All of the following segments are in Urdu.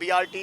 BRT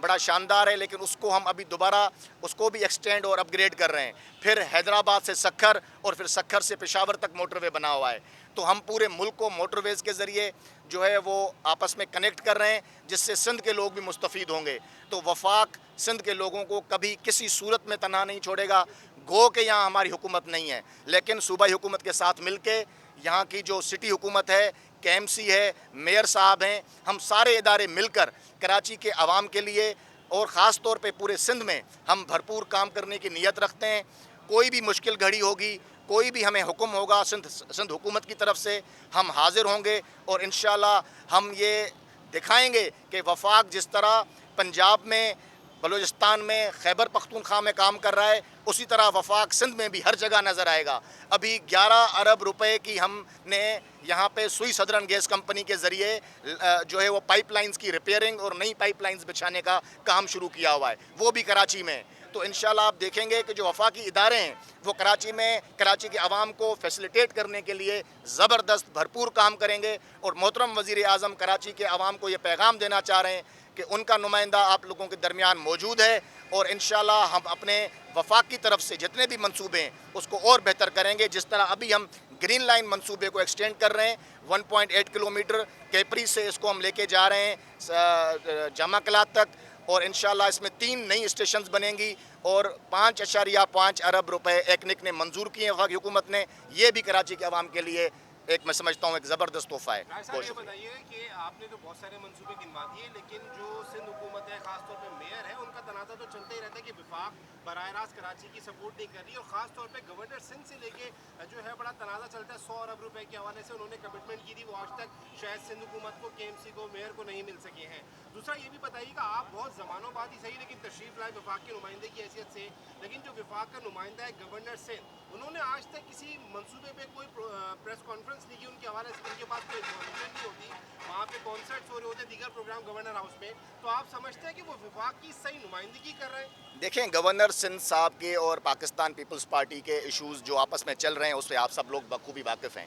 بڑا شاندار ہے، لیکن اس کو ہم ابھی دوبارہ اس کو بھی ایکسٹینڈ اور اپ گریڈ کر رہے ہیں. پھر حیدرآباد سے سکھر اور پھر سکھر سے پشاور تک موٹر وے بنا ہوا ہے. تو ہم پورے ملک کو موٹر ویز کے ذریعے جو ہے وہ آپس میں کنیکٹ کر رہے ہیں، جس سے سندھ کے لوگ بھی مستفید ہوں گے. تو وفاق سندھ کے لوگوں کو کبھی کسی صورت میں تنہا نہیں چھوڑے گا. گو کہ یہاں ہماری حکومت نہیں ہے، لیکن صوبائی حکومت کے ساتھ مل کے یہاں کی جو سٹی حکومت ہے، کے ایم سی ہے، میئر صاحب ہیں، ہم سارے ادارے مل کر کراچی کے عوام کے لیے اور خاص طور پہ پورے سندھ میں ہم بھرپور کام کرنے کی نیت رکھتے ہیں. کوئی بھی مشکل گھڑی ہوگی، کوئی بھی ہمیں حکم ہوگا سندھ حکومت کی طرف سے، ہم حاضر ہوں گے. اور انشاءاللہ ہم یہ دکھائیں گے کہ وفاق جس طرح پنجاب میں، بلوچستان میں، خیبر پختونخوا میں کام کر رہا ہے، اسی طرح وفاق سندھ میں بھی ہر جگہ نظر آئے گا. ابھی 11 ارب روپے کی ہم نے یہاں پہ سوئی سدرن گیس کمپنی کے ذریعے جو ہے وہ پائپ لائنز کی ریپیئرنگ اور نئی پائپ لائنز بچھانے کا کام شروع کیا ہوا ہے، وہ بھی کراچی میں. تو انشاءاللہ آپ دیکھیں گے کہ جو وفاقی ادارے ہیں وہ کراچی کے عوام کو فیسلیٹیٹ کرنے کے لیے زبردست بھرپور کام کریں گے. اور محترم وزیر اعظم کراچی کے عوام کو یہ پیغام دینا چاہ رہے ہیں کہ ان کا نمائندہ آپ لوگوں کے درمیان موجود ہے، اور انشاءاللہ ہم اپنے وفاق کی طرف سے جتنے بھی منصوبے ہیں اس کو اور بہتر کریں گے. جس طرح ابھی ہم گرین لائن منصوبے کو ایکسٹینڈ کر رہے ہیں 1.8 کلومیٹر کیپری سے، اس کو ہم لے کے جا رہے ہیں جامع کلات تک، اور انشاءاللہ اس میں 3 نئی اسٹیشنز بنیں گی اور 5.5 ارب روپے ایکنک نے منظور کیے ہیں وفاقی حکومت نے. یہ بھی کراچی کے عوام کے لیے ایک میں سمجھتا ہوں ایک زبردست تحفہ ہے. صاحب یہ بتائیے کہ آپ نے تو بہت سارے منصوبے گنوا دیے، لیکن جو سندھ حکومت ہے، خاص طور پہ میئر ہے، ان کا تنازع تو چلتا ہی رہتا ہے کہ وفاق براہ راست کراچی کی سپورٹ نہیں کر رہی، اور خاص طور پہ گورنر سندھ سے لے کے جو ہے بڑا تنازع چلتا ہے. 100 ارب روپے کے حوالے سے انہوں نے کمٹمنٹ کی تھی، وہ آج تک شاید سندھ حکومت کو، کے ایم سی کو، میئر کو نہیں مل سکے ہیں. دوسرا یہ بھی بتائیے کہ آپ بہت زمانوں بعد ہی صحیح لیکن تشریف لائے وفاق کے نمائندے کی حیثیت سے، لیکن جو وفاق کا نمائندہ ہے گورنر سندھ، انہوں نے آج تک کسی منصوبے پہ کوئی پریس کانفرنس نہیں کی. ان کے حوالے سے ان کے پاس کوئی انفارمیشن نہیں ہوتی. وہاں پہ کانسرٹس ہو رہے ہوتے ہیں، دیگر پروگرام گورنر ہاؤس میں. تو آپ سمجھتے ہیں کہ وہ وفاق کی صحیح نمائندگی کر رہے ہیں؟ دیکھیں، گورنر سندھ صاحب کے اور پاکستان پیپلز پارٹی کے ایشوز جو آپس میں چل رہے ہیں اس سے آپ سب لوگ بخوبی واقف ہیں.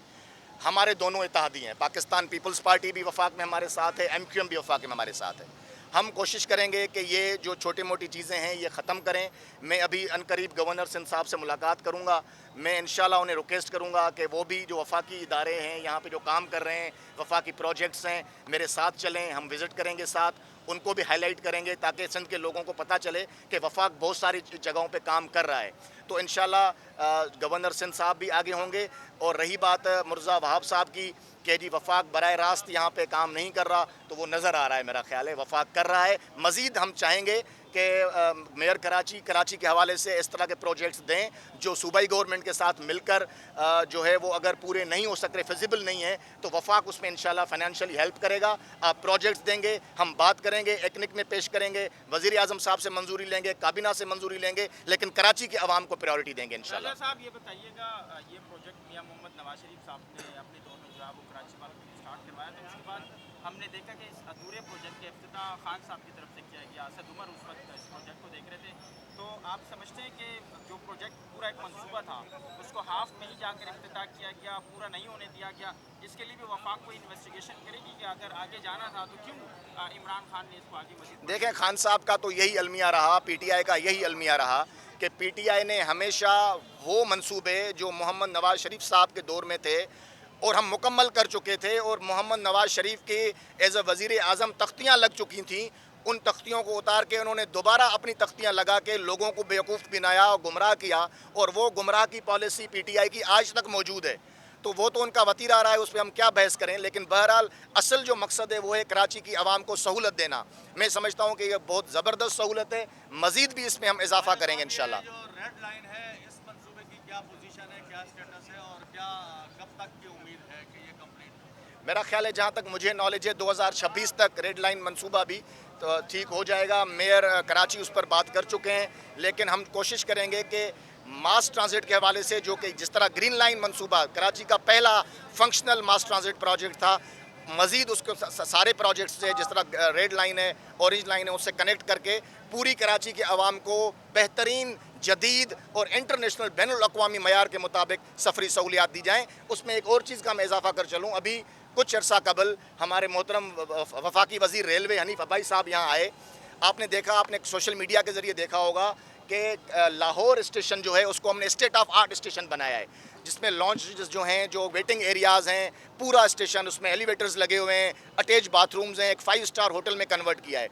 ہمارے دونوں اتحادی ہیں، پاکستان پیپلز پارٹی بھی وفاق میں ہمارے ساتھ ہے، ایم کیو ایم بھی وفاق میں ہمارے ساتھ ہے. ہم کوشش کریں گے کہ یہ جو چھوٹی موٹی چیزیں ہیں یہ ختم کریں. میں ابھی عنقریب گورنر سندھ صاحب سے ملاقات کروں گا. میں انشاءاللہ انہیں ریکویسٹ کروں گا کہ وہ بھی جو وفاقی ادارے ہیں یہاں پہ جو کام کر رہے ہیں، وفاقی پروجیکٹس ہیں، میرے ساتھ چلیں. ہم وزٹ کریں گے ساتھ، ان کو بھی ہائی لائٹ کریں گے تاکہ سندھ کے لوگوں کو پتہ چلے کہ وفاق بہت ساری جگہوں پہ کام کر رہا ہے. تو انشاءاللہ گورنر سندھ صاحب بھی آگے ہوں گے. اور رہی بات مرزا وہاب صاحب کی کہ جی وفاق براہ راست یہاں پہ کام نہیں کر رہا، تو وہ نظر آ رہا ہے، میرا خیال ہے وفاق کر رہا ہے. مزید ہم چاہیں گے کہ میئر کراچی کے حوالے سے اس طرح کے پروجیکٹس دیں جو صوبائی گورنمنٹ کے ساتھ مل کر جو ہے وہ اگر پورے نہیں ہو سکتے، فیزیبل نہیں ہے، تو وفاق اس میں انشاءاللہ فائنینشلی ہیلپ کرے گا. آپ پروجیکٹس دیں گے، ہم بات کریں گے، ایکنک میں پیش کریں گے، وزیر اعظم صاحب سے منظوری لیں گے، کابینہ سے منظوری لیں گے، لیکن کراچی کے عوام کو پریورٹی دیں گے انشاءاللہ. صاحب یہ بتائیے گا، یہ پروجیکٹ میاں محمد نواز شریف صاحب نے اپنے دور میں جو ہے وہ کراچی والوں کے لیے اسٹارٹ کروایا تھا. اس کے بعد ہم نے دیکھا کہ اس ادھورے پروجیکٹ کے افتتاح خان صاحب کی طرف سے کیا گیا. اسد عمر اس وقت اس پروجیکٹ کو دیکھ رہے تھے. تو آپ سمجھتے ہیں کہ جو پروجیکٹ پورا ایک منصوبہ تھا اس کو ہاف میں ہی جا کر افتتاح کیا گیا، پورا نہیں ہونے دیا گیا؟ اس کے لیے بھی وفاق کو انویسٹیگیشن کرے گی کہ اگر آگے جانا تھا تو کیوں عمران خان نے اس کو آگے مزید؟ دیکھیں، خان صاحب کا تو یہی المیہ رہا، پی ٹی آئی کا یہی المیہ رہا کہ پی ٹی آئی نے ہمیشہ وہ منصوبے جو محمد نواز شریف صاحب کے دور میں تھے اور ہم مکمل کر چکے تھے، اور محمد نواز شریف کے ایز اے وزیر اعظم تختیاں لگ چکی تھیں، ان تختیوں کو اتار کے انہوں نے دوبارہ اپنی تختیاں لگا کے لوگوں کو بیوقوف بنایا اور گمراہ کیا. اور وہ گمراہ کی پالیسی پی ٹی آئی کی آج تک موجود ہے. تو وہ تو ان کا وتیرہ رہا ہے، اس پہ ہم کیا بحث کریں. لیکن بہرحال اصل جو مقصد ہے وہ ہے کراچی کی عوام کو سہولت دینا. میں سمجھتا ہوں کہ یہ بہت زبردست سہولت ہے، مزید بھی اس میں ہم اضافہ کریں گے انشاءاللہ. جو ریڈ لائن ہے اس منصوبے کی کیا پوزیشن ہے، کیا اسٹیٹس ہے، اور کیا کب تک کی امید ہے کہ یہ کمپلیٹ ہو؟ میرا خیال ہے جہاں تک مجھے نالج ہے 2026 تک ریڈ لائن منصوبہ بھی تو ٹھیک ہو جائے گا. میئر کراچی اس پر بات کر چکے ہیں، لیکن ہم کوشش کریں گے کہ ماس ٹرانزٹ کے حوالے سے جو کہ جس طرح گرین لائن منصوبہ کراچی کا پہلا فنکشنل ماس ٹرانزٹ پروجیکٹ تھا، مزید اس کو سارے پروجیکٹس سے جس طرح ریڈ لائن ہے، اورنج لائن ہے، اس سے کنیکٹ کر کے پوری کراچی کے عوام کو بہترین، جدید اور انٹرنیشنل بین الاقوامی معیار کے مطابق سفری سہولیات دی جائیں. اس میں ایک اور چیز کا میں اضافہ کر چلوں، ابھی کچھ عرصہ قبل ہمارے محترم وفاقی وزیر ریلوے حنیف عبائی صاحب یہاں آئے. آپ نے دیکھا, آپ نے سوشل میڈیا کے ذریعے دیکھا ہوگا کہ لاہور اسٹیشن جو ہے اس کو ہم نے اسٹیٹ آف آرٹ اسٹیشن بنایا ہے, جس میں لانچ جو ہیں, جو ویٹنگ ایریاز ہیں, پورا اسٹیشن اس میں ایلیویٹرز لگے ہوئے ہیں, اٹیچ باتھ رومز ہیں, ایک 5 اسٹار ہوٹل میں کنورٹ کیا ہے.